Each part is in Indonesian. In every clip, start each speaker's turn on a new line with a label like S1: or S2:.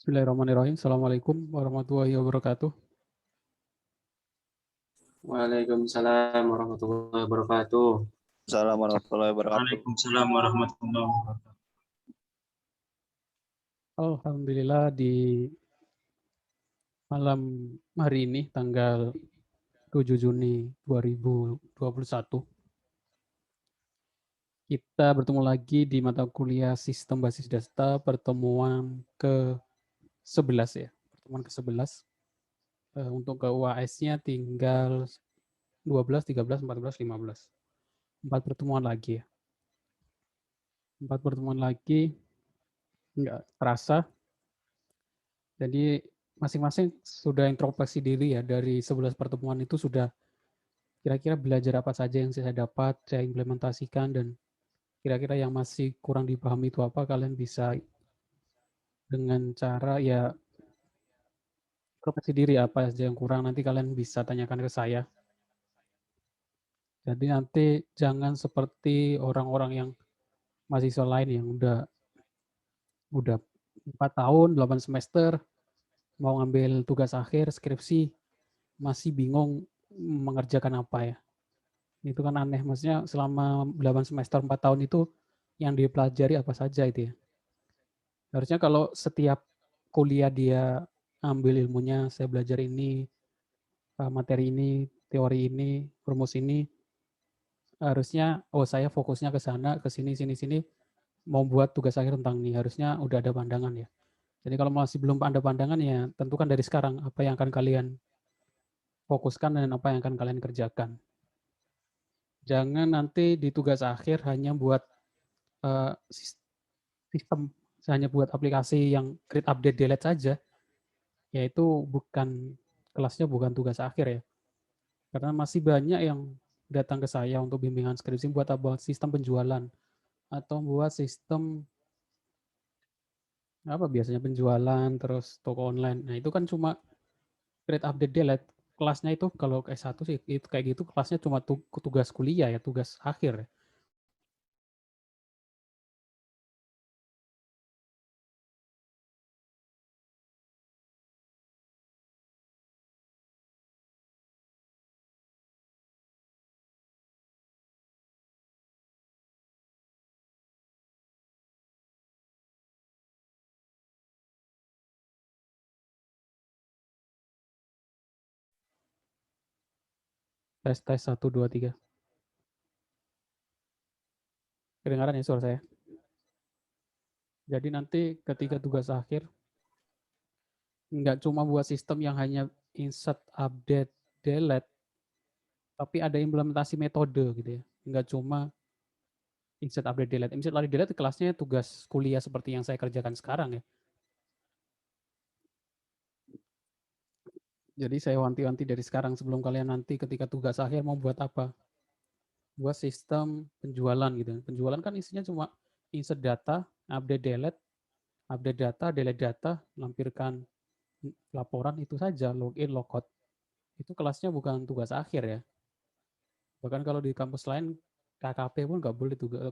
S1: Bismillahirrahmanirrahim. Assalamualaikum warahmatullahi wabarakatuh.
S2: Waalaikumsalam warahmatullahi wabarakatuh.
S3: Assalamualaikum warahmatullahi wabarakatuh.
S2: Waalaikumsalam warahmatullahi wabarakatuh.
S1: Alhamdulillah di malam hari ini tanggal 7 Juni 2021 kita bertemu lagi di mata kuliah Sistem Basis Data pertemuan ke-11 ya. Pertemuan ke-11. Untuk ke UAS-nya tinggal 12, 13, 14, 15. 4 pertemuan lagi ya. 4 pertemuan lagi nggak terasa. Jadi masing-masing sudah introspeksi diri ya, dari 11 pertemuan itu sudah kira-kira belajar apa saja yang saya dapat, saya implementasikan, dan kira-kira yang masih kurang dipahami itu apa, kalian bisa dengan cara ya introspeksi diri apa saja yang kurang, nanti kalian bisa tanyakan ke saya. Jadi nanti jangan seperti orang-orang yang mahasiswa lain yang udah 4 tahun, 8 semester, mau ngambil tugas akhir, skripsi, masih bingung mengerjakan apa ya. Itu kan aneh, maksudnya selama 8 semester 4 tahun itu yang dipelajari apa saja itu ya. Harusnya kalau setiap kuliah dia ambil ilmunya, saya belajar ini, materi ini, teori ini, rumus ini, harusnya saya fokusnya ke sana, ke sini, sini, sini, mau buat tugas akhir tentang ini, harusnya udah ada pandangan ya. Jadi kalau masih belum ada pandangan ya tentukan dari sekarang apa yang akan kalian fokuskan dan apa yang akan kalian kerjakan. Jangan nanti di tugas akhir hanya buat sistem, hanya buat aplikasi yang create update delete saja, yaitu kelasnya bukan tugas akhir ya. Karena masih banyak yang datang ke saya untuk bimbingan skripsi buat apa, sistem penjualan atau buat sistem apa biasanya penjualan terus toko online. Nah, itu kan cuma create update delete. Kelasnya itu kalau S1 sih itu kayak gitu, kelasnya cuma tugas kuliah ya, tugas akhir ya. Tes 1 2 3. Kedengaran ya suara saya? Jadi nanti ketika tugas akhir nggak cuma buat sistem yang hanya insert, update, delete, tapi ada implementasi metode gitu ya. Nggak cuma insert, update, delete. Insert, update, delete kelasnya tugas kuliah seperti yang saya kerjakan sekarang ya. Jadi saya wanti-wanti dari sekarang sebelum kalian nanti ketika tugas akhir mau buat apa. Buat sistem penjualan gitu. Penjualan kan isinya cuma insert data, update data, delete data, lampirkan laporan itu saja, login, logout. Itu kelasnya bukan tugas akhir ya. Bahkan kalau di kampus lain KKP pun nggak boleh tugas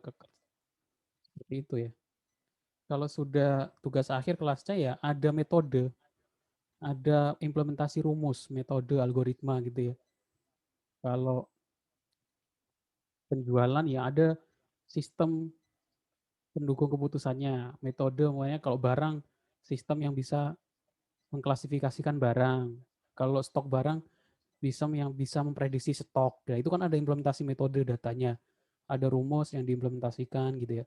S1: seperti itu ya. Kalau sudah tugas akhir kelasnya ya ada metode, ada implementasi rumus, metode, algoritma gitu ya. Kalau penjualan ya ada sistem pendukung keputusannya, metode, makanya kalau barang, sistem yang bisa mengklasifikasikan barang. Kalau stok barang, bisa yang bisa memprediksi stok. Ya, itu kan ada implementasi metode datanya. Ada rumus yang diimplementasikan gitu ya.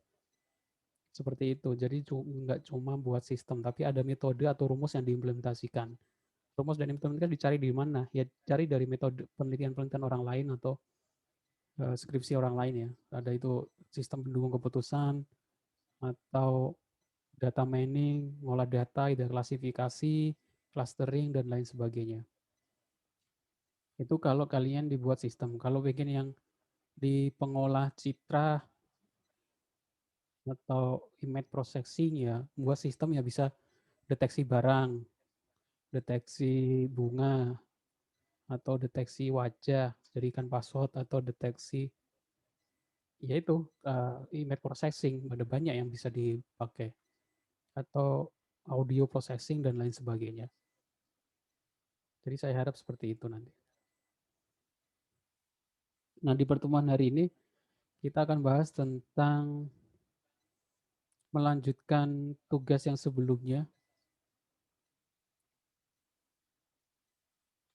S1: Seperti itu. Jadi nggak cuma buat sistem, tapi ada metode atau rumus yang diimplementasikan. Rumus dan implementasikan dicari di mana? Ya cari dari metode penelitian-penelitian orang lain atau skripsi orang lain ya. Ada itu sistem pendukung keputusan atau data mining, ngolah data, ide klasifikasi, clustering, dan lain sebagainya. Itu kalau kalian dibuat sistem. Kalau bikin yang di pengolah citra atau image processing ya, buat sistem ya bisa deteksi barang, deteksi bunga, atau deteksi wajah, jadikan password, atau deteksi, yaitu image processing, ada banyak yang bisa dipakai. Atau audio processing dan lain sebagainya. Jadi saya harap seperti itu nanti. Nah, di pertemuan hari ini kita akan bahas tentang melanjutkan tugas yang sebelumnya.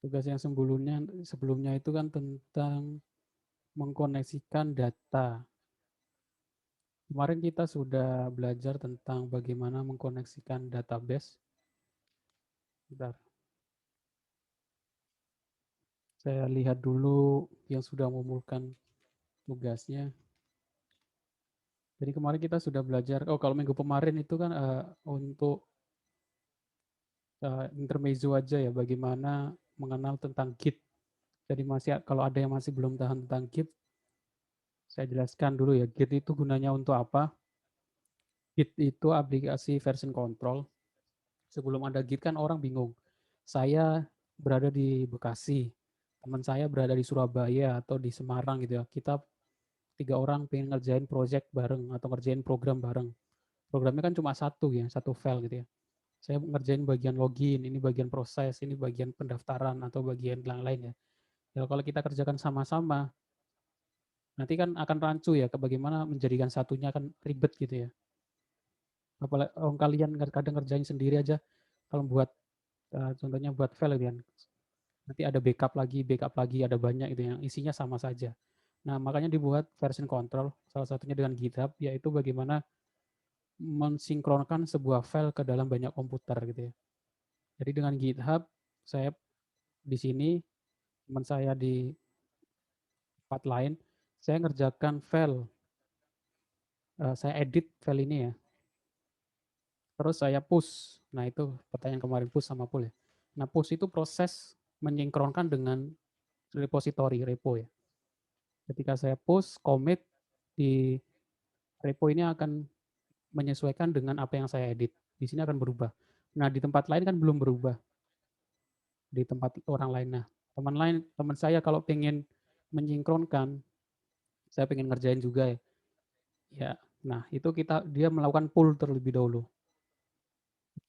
S1: Tugas yang sebelumnya itu kan tentang mengkoneksikan data. Kemarin kita sudah belajar tentang bagaimana mengkoneksikan database. Bentar. Saya lihat dulu yang sudah mengumpulkan tugasnya. Jadi kemarin kita sudah belajar, kalau minggu kemarin itu kan untuk intermezzo aja ya, bagaimana mengenal tentang Git. Jadi kalau ada yang masih belum tahu tentang Git, saya jelaskan dulu ya, Git itu gunanya untuk apa. Git itu aplikasi version control. Sebelum ada Git kan orang bingung. Saya berada di Bekasi, teman saya berada di Surabaya atau di Semarang gitu ya. Kita 3 orang pengen ngerjain project bareng atau ngerjain program bareng. Programnya kan cuma satu ya, satu file gitu ya. Saya ngerjain bagian login, ini bagian proses, ini bagian pendaftaran atau bagian lain-lain ya. Ya kalau kita kerjakan sama-sama, nanti kan akan rancu ya, ke bagaimana menjadikan satunya akan ribet gitu ya. Apalagi kalian kadang ngerjain sendiri aja, kalau buat contohnya buat file gitu kan, nanti ada backup lagi, ada banyak gitu yang isinya sama saja. Nah, makanya dibuat version control, salah satunya dengan GitHub, yaitu bagaimana mensinkronkan sebuah file ke dalam banyak komputer gitu ya. Jadi dengan GitHub, saya di sini, teman saya di tempat lain, saya ngerjakan file, saya edit file ini ya, terus saya push. Nah itu pertanyaan kemarin, push sama pull ya. Nah push itu proses menyinkronkan dengan repository, repo ya. Ketika saya push, commit di repo ini akan menyesuaikan dengan apa yang saya edit. Di sini akan berubah. Nah di tempat lain kan belum berubah. Di tempat orang lain. Nah teman saya kalau pengen menyinkronkan, saya pengen ngerjain juga ya. Ya, nah itu dia melakukan pull terlebih dahulu.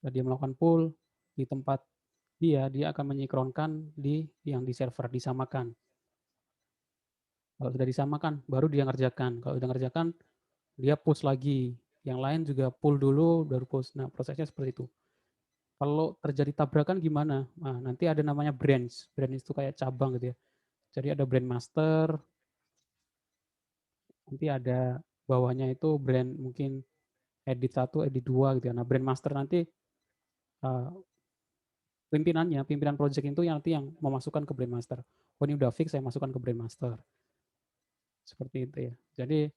S1: Dia melakukan pull di tempat dia akan menyinkronkan yang di server, disamakan. Kalau sudah disamakan, baru dia ngerjakan. Kalau sudah ngerjakan, dia push lagi. Yang lain juga pull dulu, baru push. Nah, prosesnya seperti itu. Kalau terjadi tabrakan gimana? Nah, nanti ada namanya branch. Branch itu kayak cabang gitu ya. Jadi ada brand master, nanti ada bawahnya itu brand mungkin edit 1, edit 2 gitu ya. Nah, brand master nanti pimpinan project itu yang nanti yang memasukkan ke brand master. Oh ini udah fix, saya masukkan ke brand master. Seperti itu ya. Jadi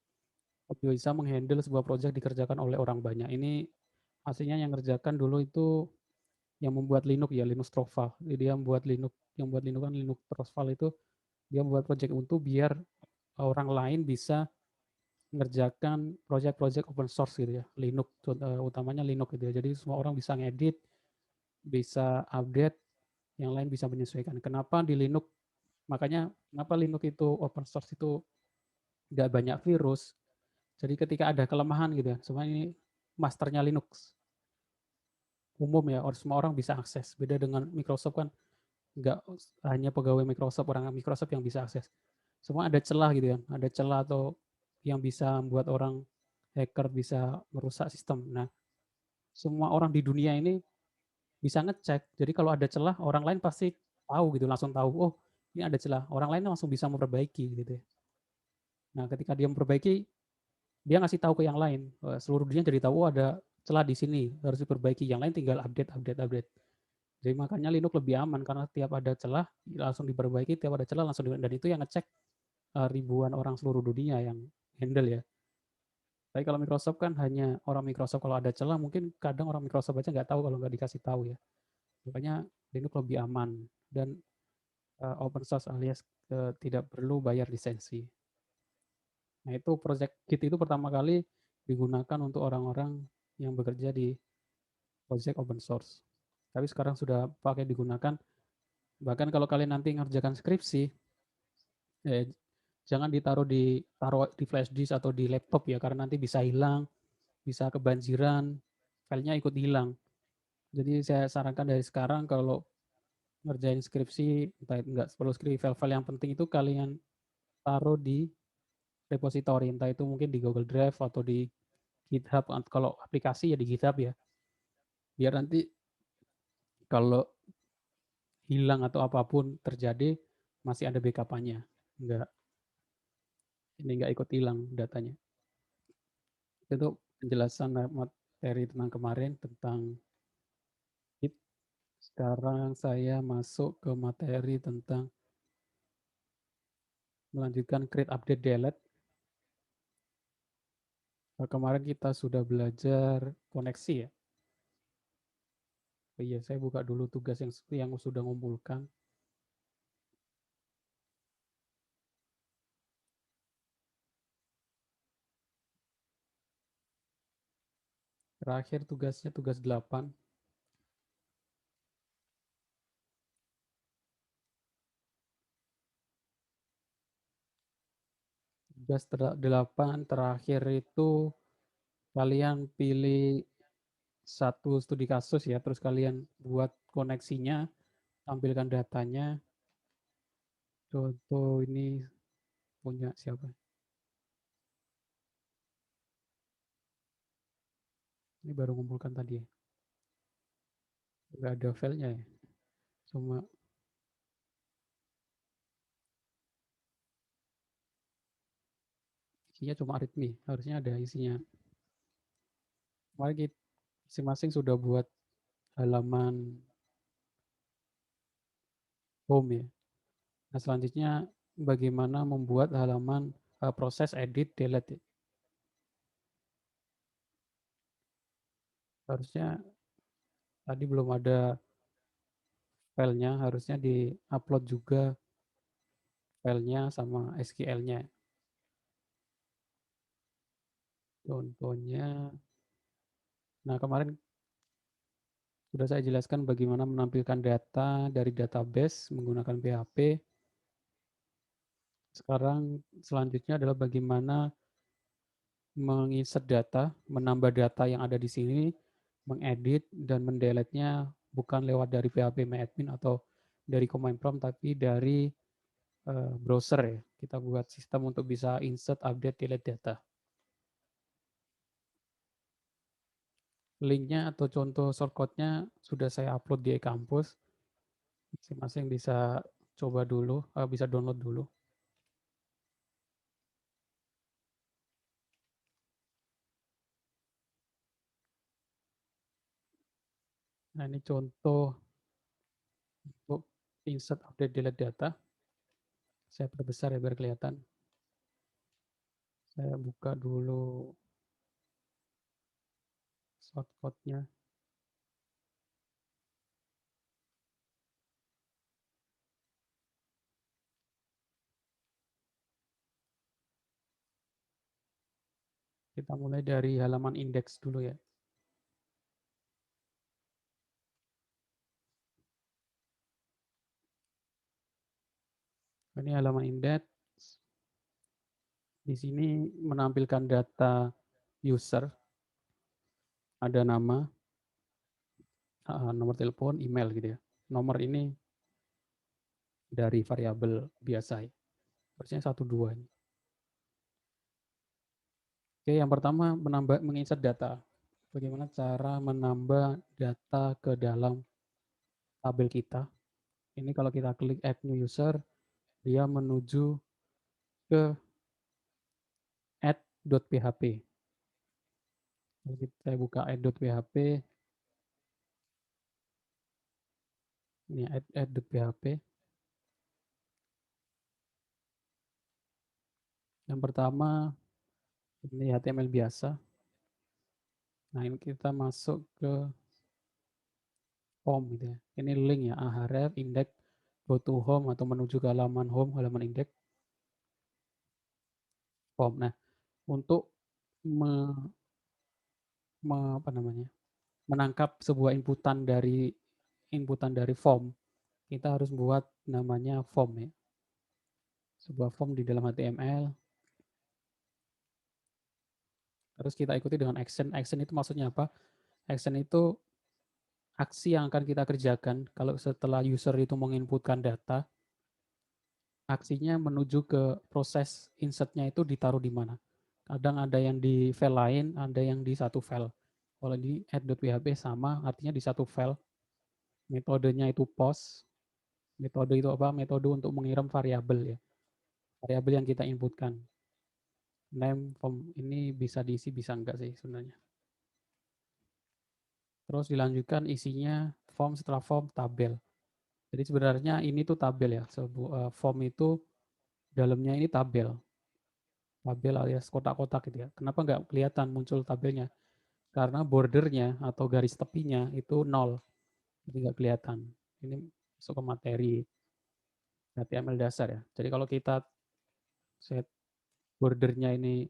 S1: bisa menghandle sebuah project dikerjakan oleh orang banyak. Ini aslinya yang ngerjakan dulu itu yang membuat Linux ya, Linus Torvalds. Jadi dia membuat Linux, yang buat Linux kan Linus Torvalds itu dia membuat project untuk biar orang lain bisa mengerjakan project-project open source gitu ya, Linux utamanya Linux gitu ya. Jadi semua orang bisa ngedit, bisa update, yang lain bisa menyesuaikan. Kenapa di Linux? Makanya kenapa Linux itu open source itu nggak banyak virus. Jadi ketika ada kelemahan gitu ya, semua ini masternya Linux umum ya, semua orang bisa akses. Beda dengan Microsoft kan nggak hanya pegawai Microsoft, orang Microsoft yang bisa akses. Semua ada celah gitu ya, ada celah atau yang bisa membuat orang hacker bisa merusak sistem. Nah, semua orang di dunia ini bisa ngecek. Jadi kalau ada celah, orang lain pasti tahu gitu, langsung tahu, oh ini ada celah. Orang lain langsung bisa memperbaiki gitu ya. Nah, ketika dia memperbaiki, dia ngasih tahu ke yang lain. Seluruh dunia jadi tahu, oh ada celah di sini, harus diperbaiki. Yang lain tinggal update. Jadi makanya Linux lebih aman karena tiap ada celah langsung diperbaiki, tiap ada celah langsung dan itu yang ngecek ribuan orang seluruh dunia yang handle ya. Tapi kalau Microsoft kan hanya orang Microsoft kalau ada celah mungkin kadang orang Microsoft aja nggak tahu kalau nggak dikasih tahu ya. Makanya Linux lebih aman dan open source alias tidak perlu bayar lisensi. Nah itu project Git itu pertama kali digunakan untuk orang-orang yang bekerja di project open source. Tapi sekarang sudah pakai digunakan, bahkan kalau kalian nanti ngerjakan skripsi, jangan taruh di flash disk atau di laptop ya, karena nanti bisa hilang, bisa kebanjiran, filenya ikut hilang. Jadi saya sarankan dari sekarang kalau ngerjain skripsi, entah nggak perlu skripsi, file-file yang penting itu kalian taruh di repository, entah itu mungkin di Google Drive atau di GitHub, kalau aplikasi ya di GitHub ya. Biar nanti kalau hilang atau apapun terjadi, masih ada backup-nya. Nggak ikut hilang datanya. Itu penjelasan materi tentang kemarin, tentang Git. Sekarang saya masuk ke materi tentang melanjutkan create, update, delete. Kemarin kita sudah belajar koneksi ya. Oh iya, saya buka dulu tugas yang sudah ngumpulkan. Terakhir tugasnya tugas 8. Tugas 8 terakhir itu kalian pilih satu studi kasus ya, terus kalian buat koneksinya, tampilkan datanya. Contoh ini punya siapa? Ini baru ngumpulkan tadi ya. Nggak ada filenya ya. Cuma isinya cuma aritmi, harusnya ada isinya. Kemarin kita masing-masing sudah buat halaman home ya. Nah, selanjutnya bagaimana membuat halaman proses edit delete ya. Harusnya tadi belum ada filenya, harusnya di-upload juga filenya sama SQL-nya. Contohnya, nah kemarin sudah saya jelaskan bagaimana menampilkan data dari database menggunakan PHP. Sekarang selanjutnya adalah bagaimana menginsert data, menambah data yang ada di sini, mengedit dan mendelete-nya bukan lewat dari PHP MyAdmin atau dari command prompt, tapi dari browser ya. Kita buat sistem untuk bisa insert, update, delete data. Linknya atau contoh shortcut-nya sudah saya upload di e-kampus. Masing-masing bisa coba dulu, bisa download dulu. Nah, ini contoh untuk insert, update, delete data. Saya perbesar ya biar kelihatan. Saya buka dulu shortcut-nya. Kita mulai dari halaman indeks dulu ya. Ini halaman indeks. Di sini menampilkan data user, ada nama, nomor telepon, email gitu ya. Nomor ini dari variabel biasa ya. Harusnya 1, 2. Oke, yang pertama menginsert data. Bagaimana cara menambah data ke dalam tabel kita. Ini kalau kita klik add new user, dia menuju ke add.php. Saya buka add.php. Ini add.php. Yang pertama, ini HTML biasa. Nah, ini kita masuk ke home gitu ya. Ini link ya, ahref, index, go to home atau menuju ke halaman home, halaman index, home. Nah, untuk apa namanya, menangkap sebuah inputan dari form, kita harus buat namanya form ya. Sebuah form di dalam HTML. Terus kita ikuti dengan action. Action itu maksudnya apa? Action itu aksi yang akan kita kerjakan kalau setelah user itu menginputkan data, aksinya menuju ke proses insert-nya itu ditaruh di mana. Kadang ada yang di file lain, ada yang di satu file. Kalau di add.php sama, artinya di satu file. Metodenya itu post. Metode itu apa? Metode untuk mengirim variabel ya. Variabel yang kita inputkan. Name, form ini bisa diisi, bisa enggak sih sebenarnya. Terus dilanjutkan isinya form, setelah form tabel. Jadi sebenarnya ini tuh tabel ya. Form itu dalamnya ini tabel. Tabel alias kotak-kotak gitu ya. Kenapa nggak kelihatan muncul tabelnya? Karena bordernya atau garis tepinya itu 0. Jadi nggak kelihatan. Ini masuk ke materi HTML dasar ya. Jadi kalau kita set bordernya ini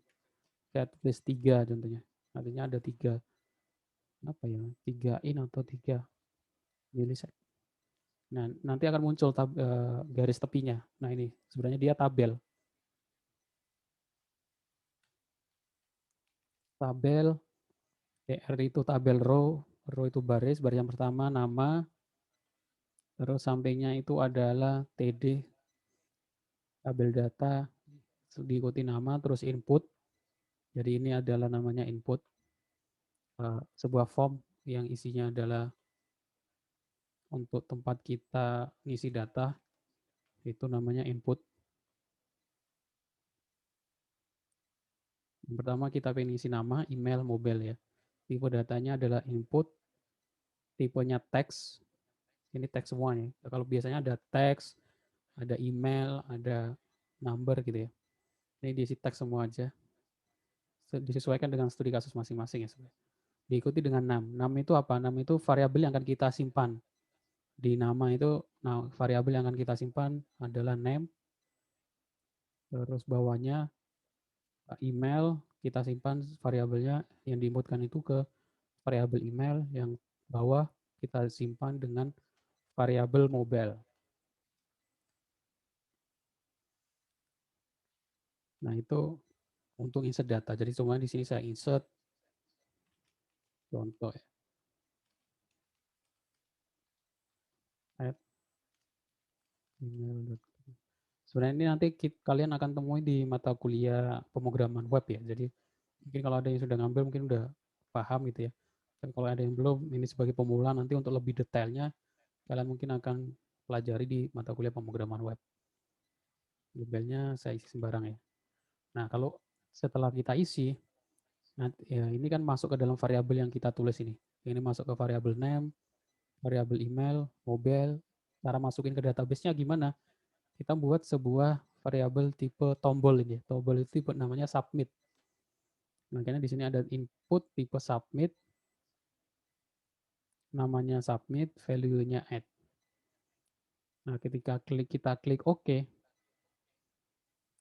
S1: saya tulis 3 contohnya. Artinya ada 3 apa ya? 3 in atau 3 miliset. Nah, nanti akan muncul garis tepinya. Nah, ini sebenarnya dia tabel. Tabel TR itu tabel row, row itu baris yang pertama nama, terus sampingnya itu adalah TD, tabel data, diikuti nama, terus input. Jadi ini adalah namanya input, sebuah form yang isinya adalah untuk tempat kita ngisi data, itu namanya input. Yang pertama kita pengen isi nama, email, mobile ya. Tipe datanya adalah input, tipenya teks, ini teks semua nih. Kalau biasanya ada teks, ada email, ada number gitu ya. Ini diisi teks semua aja. Disesuaikan dengan studi kasus masing-masing ya sebenarnya. Diikuti dengan num. Num itu apa? Num itu variabel yang akan kita simpan. Di nama itu, nah variabel yang akan kita simpan adalah name. Terus bawahnya email, kita simpan variabelnya yang diinputkan itu ke variabel email, yang bawah kita simpan dengan variabel mobile. Nah, itu untuk insert data. Jadi cuma di sini saya insert contoh ya. Add email.com. Sebenarnya ini nanti kalian akan temui di mata kuliah pemrograman web ya. Jadi mungkin kalau ada yang sudah ngambil mungkin udah paham gitu ya. Dan kalau ada yang belum, ini sebagai pemula nanti untuk lebih detailnya kalian mungkin akan pelajari di mata kuliah pemrograman web. Labelnya saya isi sembarang ya. Nah, kalau setelah kita isi, nanti, ya ini kan masuk ke dalam variabel yang kita tulis ini. Ini masuk ke variabel name, variabel email, mobile. Cara masukin ke database-nya gimana? Kita buat sebuah variabel tipe tombol ini. Tombol itu tipe namanya submit. Makanya di sini ada input tipe submit, namanya submit, value-nya add. Nah, ketika kita klik OK,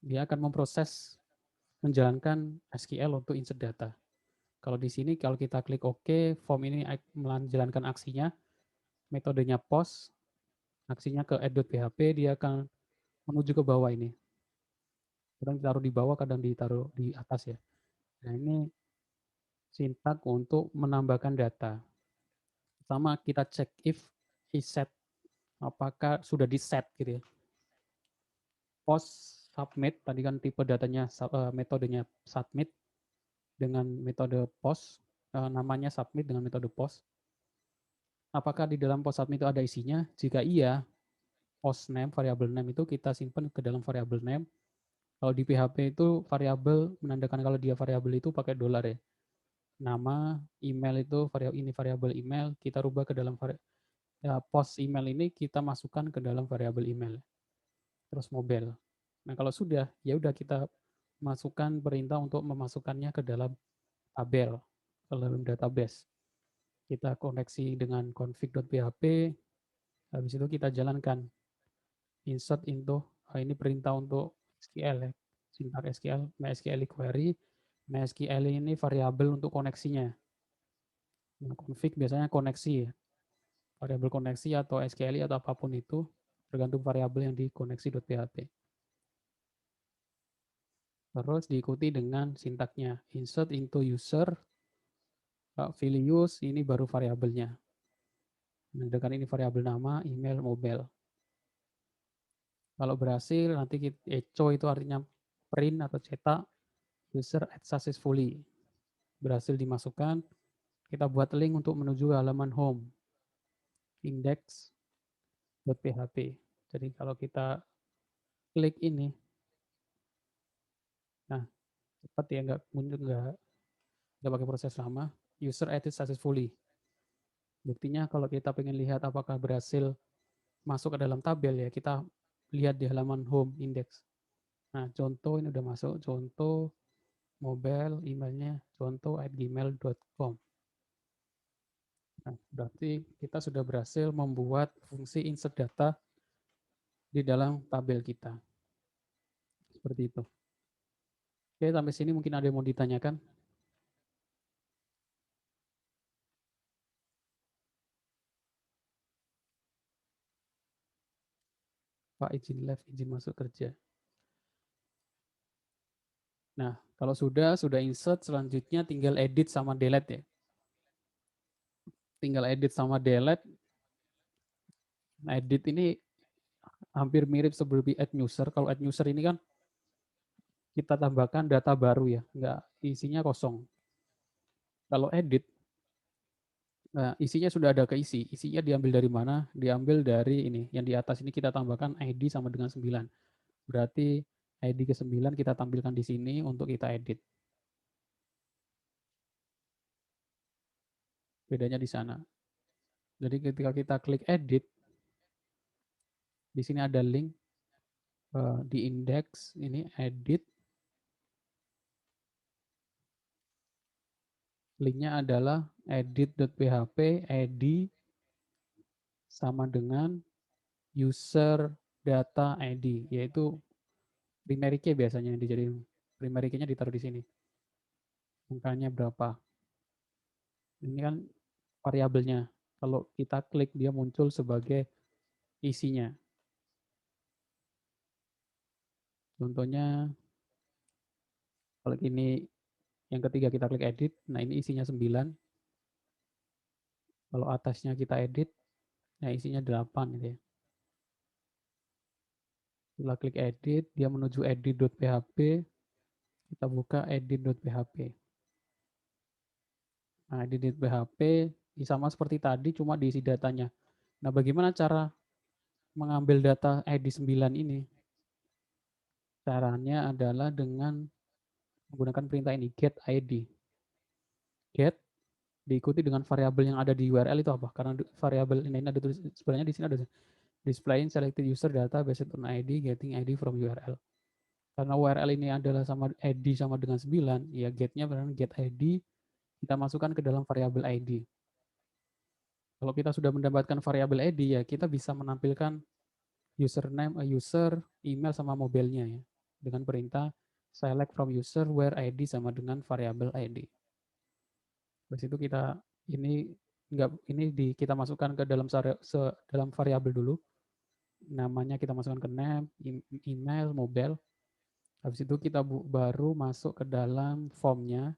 S1: dia akan memproses menjalankan SQL untuk insert data. Kalau di sini kalau kita klik OK, form ini menjalankan aksinya, metodenya post, aksinya ke add.php, dia akan menuju ke bawah ini. Kadang ditaruh di bawah, kadang ditaruh di atas ya. Nah, ini sintak untuk menambahkan data. Pertama kita cek if is set, apakah sudah di set gitu ya. Post submit, tadi kan tipe datanya metodenya submit dengan metode post, namanya submit dengan metode post. Apakah di dalam post submit itu ada isinya? Jika iya, post name, variabel name itu kita simpan ke dalam variabel name. Kalau di PHP itu variabel menandakan kalau dia variabel itu pakai dolar ya. Nama, email itu variabel email, kita rubah ke dalam post email ini kita masukkan ke dalam variabel email. Terus mobile. Nah, kalau sudah, ya udah kita masukkan perintah untuk memasukkannya ke dalam tabel, ke dalam database. Kita koneksi dengan config.php, habis itu kita jalankan insert into, ini perintah untuk SQL ya, sintak SQL, MySQL query, MySQL ini variabel untuk koneksinya. Nah, config biasanya koneksi ya, variabel koneksi atau SQL atau apapun itu, tergantung variabel yang dikoneksi.php. Terus diikuti dengan sintaknya, insert into user, value use, ini baru variabelnya. Sedangkan ini variabel nama, email, mobile. Kalau berhasil nanti echo itu artinya print atau cetak, user add successfully. Berhasil dimasukkan, kita buat link untuk menuju halaman home, index.php. Jadi kalau kita klik ini, nah cepat ya, nggak pakai proses lama, user added successfully. Buktinya kalau kita pengen lihat apakah berhasil masuk ke dalam tabel ya, kita lihat di halaman home index. Nah, contoh ini udah masuk, contoh mobile, emailnya contoh@gmail.com. Nah, berarti kita sudah berhasil membuat fungsi insert data di dalam tabel kita. Seperti itu. Oke, sampai sini mungkin ada yang mau ditanyakan. Pak izin live, izin masuk kerja. Nah, kalau sudah insert, selanjutnya tinggal edit sama delete ya. Tinggal edit sama delete. Nah, edit ini hampir mirip seperti add user. Kalau add user ini kan kita tambahkan data baru ya, nggak isinya kosong. Kalau edit, nah isinya sudah ada keisi. Isinya diambil dari mana? Diambil dari ini. Yang di atas ini kita tambahkan ID sama dengan 9. Berarti ID ke-9 kita tampilkan di sini untuk kita edit. Bedanya di sana. Jadi ketika kita klik edit, di sini ada link di index, ini edit. Linknya adalah edit.php id sama dengan user data id, yaitu primary key biasanya yang dijadiin. Primary key-nya ditaruh di sini. Angkanya berapa? Ini kan variabelnya. Kalau kita klik, dia muncul sebagai isinya. Contohnya, kalau ini yang ketiga kita klik edit, nah ini isinya 9. Kalau atasnya kita edit, nah isinya 8 gitu ya. Setelah klik edit, dia menuju edit.php, kita buka edit.php. Nah, edit.php sama seperti tadi, cuma diisi datanya. Nah, bagaimana cara mengambil data ID 9 ini? Caranya adalah dengan menggunakan perintah ini, get ID. Get diikuti dengan variabel yang ada di URL itu apa? Karena variabel ini ada tulis, sebenarnya di sini ada displaying selected user data based on ID, getting ID from URL. Karena URL ini adalah sama ID sama dengan 9, ya get-nya berarti get ID, kita masukkan ke dalam variabel ID. Kalau kita sudah mendapatkan variabel ID, ya kita bisa menampilkan username, user, email, sama mobilenya ya. Dengan perintah select from user where ID sama dengan variabel ID. Terus itu kita kita masukkan ke dalam dalam variabel dulu. Namanya kita masukkan ke name, email, mobile. Habis itu kita baru masuk ke dalam formnya,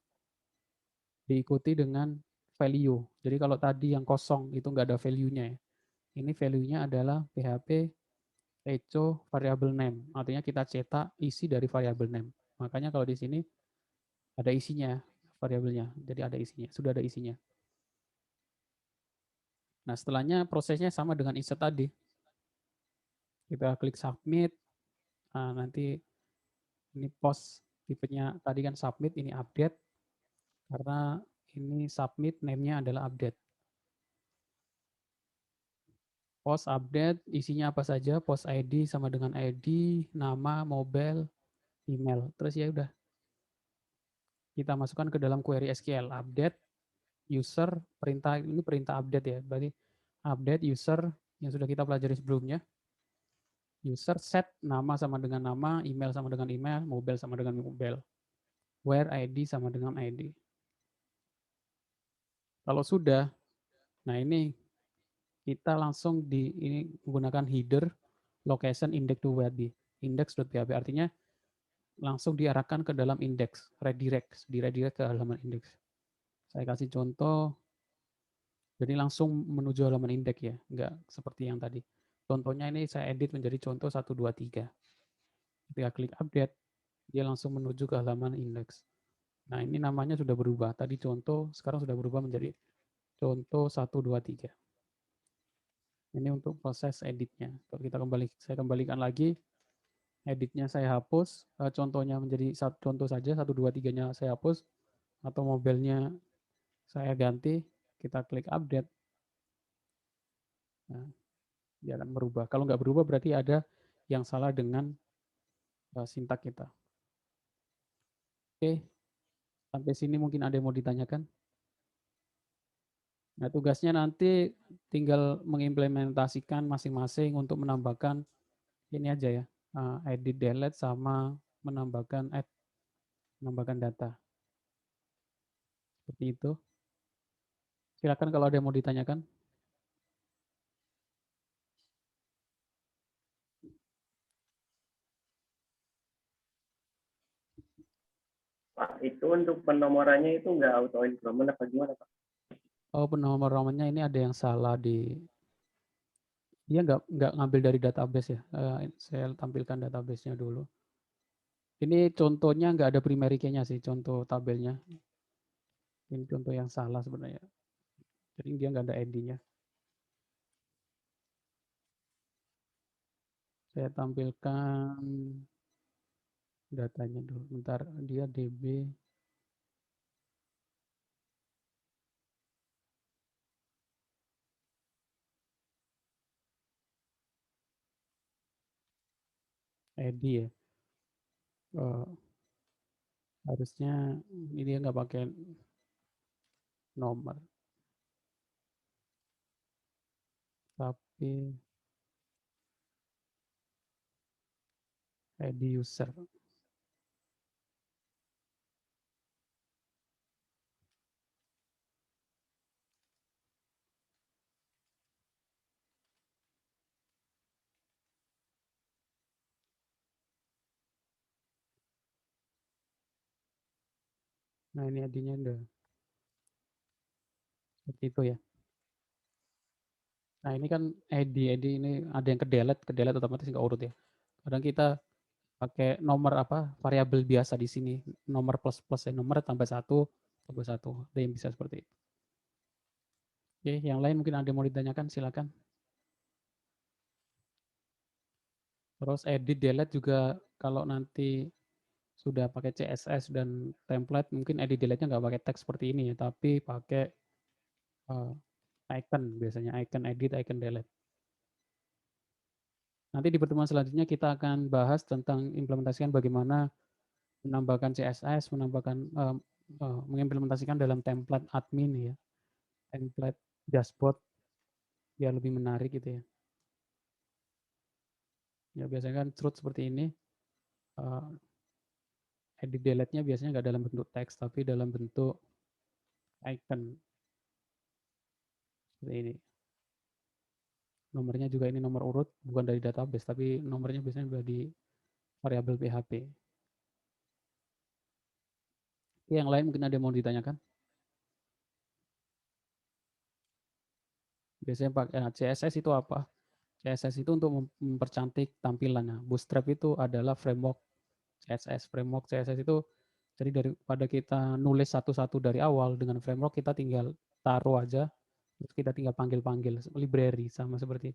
S1: diikuti dengan value. Jadi kalau tadi yang kosong itu nggak ada value-nya ya. Ini value-nya adalah PHP echo variable name. Artinya kita cetak isi dari variable name. Makanya kalau di sini ada isinya variabelnya. Jadi ada isinya, sudah ada isinya. Nah, setelahnya prosesnya sama dengan insert tadi. Kita klik submit. Nah, nanti ini post tipenya tadi kan submit, ini update. Karena ini submit, name-nya adalah update. Post update, isinya apa saja, post ID sama dengan ID, nama, mobile, email. Terus ya udah. Kita masukkan ke dalam query SQL, update, user, perintah, ini perintah update ya. Berarti update user yang sudah kita pelajari sebelumnya. User set nama sama dengan nama, email sama dengan email, mobile sama dengan mobile. Where ID sama dengan ID. Kalau sudah, nah ini kita langsung ini menggunakan header location index to web, index.php, artinya langsung diarahkan ke dalam index, redirect ke halaman index. Saya kasih contoh, Jadi langsung menuju halaman indeks ya, nggak seperti yang tadi. Contohnya ini saya edit menjadi contoh 1, 2, 3. Ketika klik update, dia langsung menuju ke halaman indeks. Nah, ini namanya sudah berubah. Tadi contoh, sekarang sudah berubah menjadi contoh 1, 2, 3. Ini untuk proses editnya. Kalau kita saya kembalikan lagi, editnya saya hapus, contohnya menjadi contoh saja, 1, 2, 3-nya saya hapus, atau mobilnya saya ganti, kita klik update. Nah, dia akan berubah. Kalau nggak berubah berarti ada yang salah dengan sintak kita. Oke, sampai sini mungkin ada yang mau ditanyakan. Nah, tugasnya nanti tinggal mengimplementasikan masing-masing untuk menambahkan ini aja ya, edit delete sama menambahkan data. Seperti itu. Silakan kalau ada yang mau ditanyakan.
S4: Pak, itu untuk penomorannya itu nggak auto enrollment apa gimana, Pak?
S1: Oh, penomorannya ini ada yang salah dia nggak ngambil dari database ya. Saya tampilkan database-nya dulu. Ini contohnya nggak ada primary key-nya sih, contoh tabelnya. Ini contoh yang salah sebenarnya. Jadi dia nggak ada ID-nya. Saya tampilkan datanya dulu. Bentar, dia DB. ID ya. Harusnya ini dia nggak pakai nomor. Tapi ID user. Nah, ini ID-nya udah seperti itu ya. Nah, ini kan ID ini ada yang ke delete otomatis nggak urut ya. Kadang kita pakai nomor variabel biasa di sini, nomor plus plus ya, nomor tambah satu, ada yang bisa seperti itu. Oke, yang lain mungkin ada yang mau ditanyakan, silakan. Terus edit delete juga kalau nanti sudah pakai CSS dan template, mungkin edit delete-nya nggak pakai teks seperti ini ya, tapi pakai icon biasanya, icon edit, icon delete. Nanti di pertemuan selanjutnya kita akan bahas tentang implementasikan bagaimana menambahkan CSS, mengimplementasikan dalam template admin ya, template dashboard biar lebih menarik gitu ya. Ya biasanya kan truth seperti ini, edit delete-nya biasanya nggak dalam bentuk teks, tapi dalam bentuk icon seperti ini. Nomornya juga ini nomor urut, bukan dari database, tapi nomornya biasanya sudah di variabel PHP. Yang lain mungkin ada yang mau ditanyakan? Biasanya pakai CSS itu apa? CSS itu untuk mempercantik tampilannya. Bootstrap itu adalah framework CSS. Framework CSS itu jadi daripada kita nulis satu-satu dari awal dengan framework kita tinggal taruh aja, terus kita tinggal panggil-panggil library sama seperti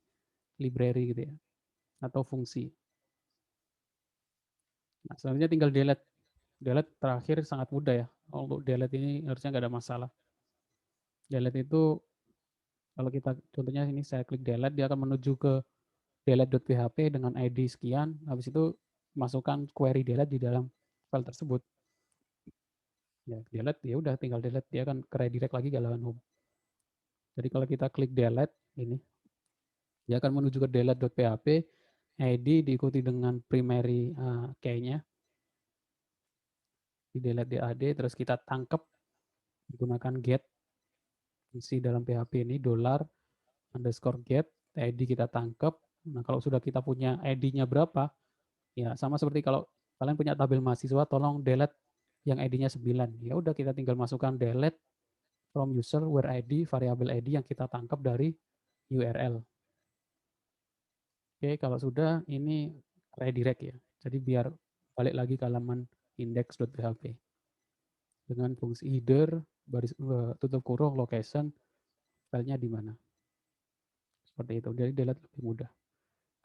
S1: library gitu ya, atau fungsi. Nah, selanjutnya tinggal delete. Delete terakhir sangat mudah ya. Untuk delete ini harusnya nggak ada masalah. Delete itu kalau kita contohnya ini saya klik delete, dia akan menuju ke delete.php dengan ID sekian, habis itu masukkan query delete di dalam file tersebut. Ya, delete ya udah tinggal delete, dia akan redirect lagi ke halaman home. Jadi kalau kita klik delete ini, dia akan menuju ke delete.php, ID diikuti dengan primary key-nya, di delete DAD, terus kita tangkap menggunakan get fungsi dalam PHP ini $_get, ID kita tangkap. Nah, kalau sudah kita punya ID-nya berapa, ya sama seperti kalau kalian punya tabel mahasiswa, tolong delete yang ID-nya 9. Ya udah kita tinggal masukkan delete from user where ID, variabel ID yang kita tangkap dari URL. Oke, kalau sudah ini redirect ya. Jadi biar balik lagi ke halaman index.php dengan fungsi header baris tutup kurung location filenya di mana. Seperti itu. Jadi delete lebih mudah.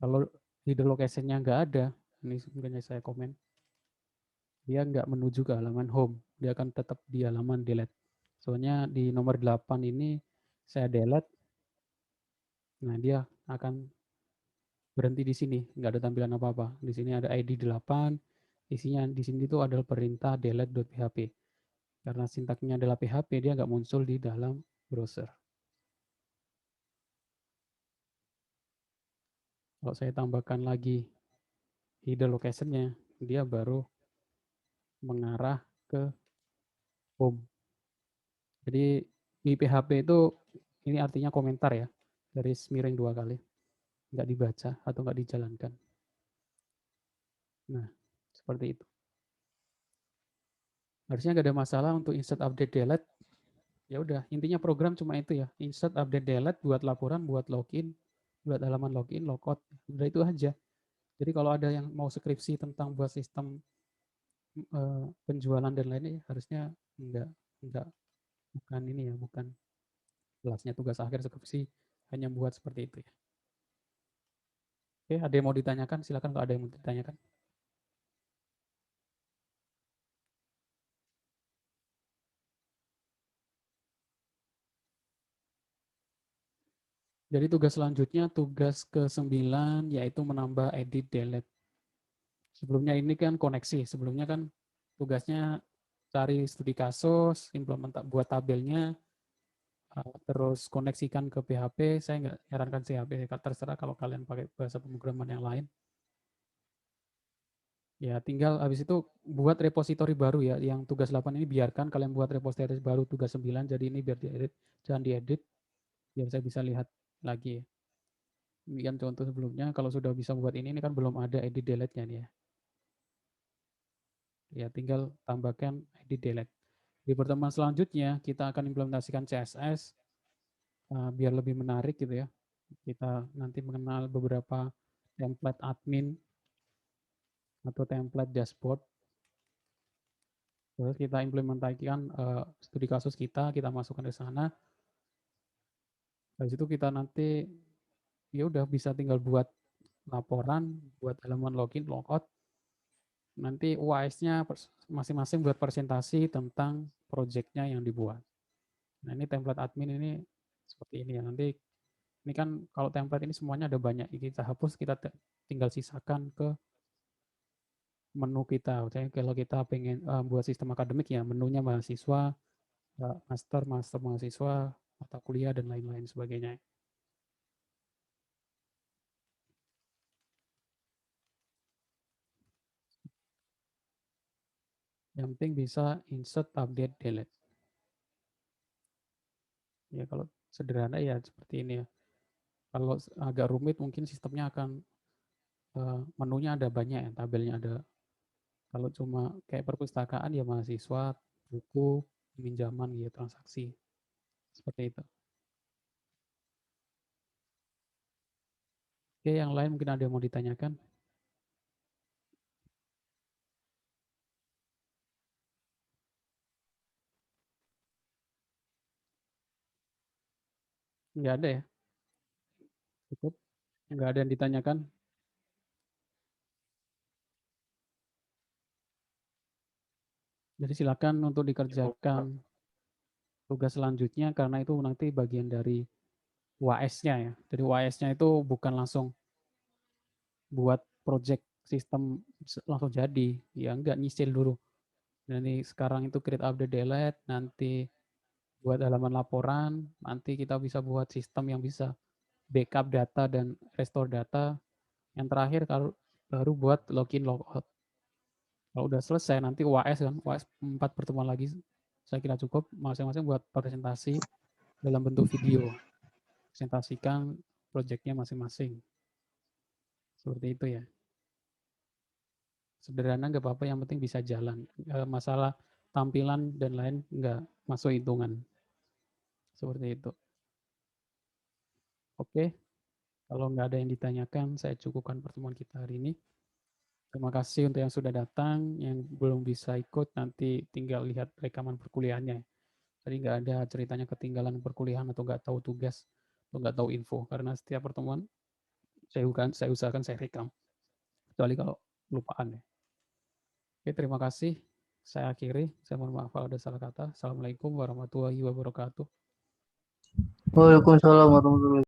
S1: Kalau header location-nya nggak ada, ini sebenarnya saya komen, dia nggak menuju ke halaman home, dia akan tetap di halaman delete. Soalnya di nomor 8 ini saya delete, nah dia akan berhenti di sini, nggak ada tampilan apa-apa. Di sini ada ID 8, isinya di sini itu adalah perintah delete.php. Karena sintaknya adalah PHP, dia nggak muncul di dalam browser. Kalau saya tambahkan lagi header location-nya, dia baru mengarah ke home. Jadi di PHP itu ini artinya komentar ya, garis miring 2 kali, nggak dibaca atau nggak dijalankan. Nah, seperti itu. Harusnya nggak ada masalah untuk insert, update, delete. Ya udah, intinya program cuma itu ya, insert, update, delete, buat laporan, buat login, buat halaman login, logout, udah itu aja. Jadi kalau ada yang mau skripsi tentang buat sistem penjualan dan lainnya, harusnya enggak bukan ini ya, bukan kelasnya tugas akhir skripsi, hanya buat seperti itu ya. Oke, ada yang mau ditanyakan? Silakan kalau ada yang mau ditanyakan. Jadi tugas selanjutnya, tugas ke-9, yaitu menambah edit delete. Sebelumnya ini kan koneksi, sebelumnya kan tugasnya cari studi kasus, buat tabelnya, terus koneksikan ke PHP. Saya nggak nyarankan PHP, terserah kalau kalian pakai bahasa pemrograman yang lain. Ya, tinggal habis itu buat repositori baru ya. Yang tugas 8 ini biarkan kalian buat repositori baru tugas 9. Jadi ini biar diedit, jangan diedit. Biar saya bisa lihat lagi ya. Ini kan contoh sebelumnya. Kalau sudah bisa buat ini kan belum ada edit delete-nya nih ya. Ya, tinggal tambahkan edit delete. Di pertemuan selanjutnya kita akan implementasikan CSS biar lebih menarik gitu ya. Kita nanti mengenal beberapa template admin atau template dashboard. Terus kita implementasikan studi kasus kita masukkan ke sana. Dari situ kita nanti ya udah bisa tinggal buat laporan, buat halaman login, logout. Nanti UAS-nya masing-masing buat presentasi tentang project-nya yang dibuat. Nah, ini template admin ini seperti ini ya. Nanti ini kan kalau template ini semuanya ada banyak. Kita hapus, kita tinggal sisakan ke menu kita. Misalnya kalau kita pengen buat sistem akademik ya, menunya mahasiswa, master mahasiswa, mata kuliah, dan lain-lain sebagainya. Yang penting bisa insert, update, delete. Ya kalau sederhana ya seperti ini ya. Kalau agak rumit mungkin sistemnya akan menunya ada banyak ya, tabelnya ada. Kalau cuma kayak perpustakaan ya mahasiswa, buku, pinjaman gitu, transaksi. Seperti itu. Oke, yang lain mungkin ada yang mau ditanyakan? Nggak ada ya? Cukup? Nggak ada yang ditanyakan? Jadi silakan untuk dikerjakan tugas selanjutnya karena itu nanti bagian dari UAS-nya ya. Jadi UAS-nya itu bukan langsung buat project sistem langsung jadi. Ya enggak, nyicil dulu. Dan ini sekarang itu create, update, delete, nanti buat halaman laporan, nanti kita bisa buat sistem yang bisa backup data dan restore data. Yang terakhir kalau baru buat login logout. Kalau udah selesai nanti UAS kan, UAS 4 pertemuan lagi saya kira cukup, masing-masing buat presentasi dalam bentuk video. Presentasikan proyeknya masing-masing. Seperti itu ya. Sederhana nggak apa-apa, yang penting bisa jalan. Masalah tampilan dan lain nggak masuk hitungan. Seperti itu. Oke, kalau nggak ada yang ditanyakan, saya cukupkan pertemuan kita hari ini. Terima kasih untuk yang sudah datang, yang belum bisa ikut nanti tinggal lihat rekaman perkuliahannya. Tadi nggak ada ceritanya ketinggalan perkuliahan atau nggak tahu tugas atau nggak tahu info, karena setiap pertemuan saya usahakan saya rekam, kecuali kalau lupaan ya. Oke, terima kasih. Saya akhiri. Saya mohon maaf kalau ada salah kata. Assalamualaikum warahmatullahi wabarakatuh.
S5: Waalaikumsalam warahmatullahi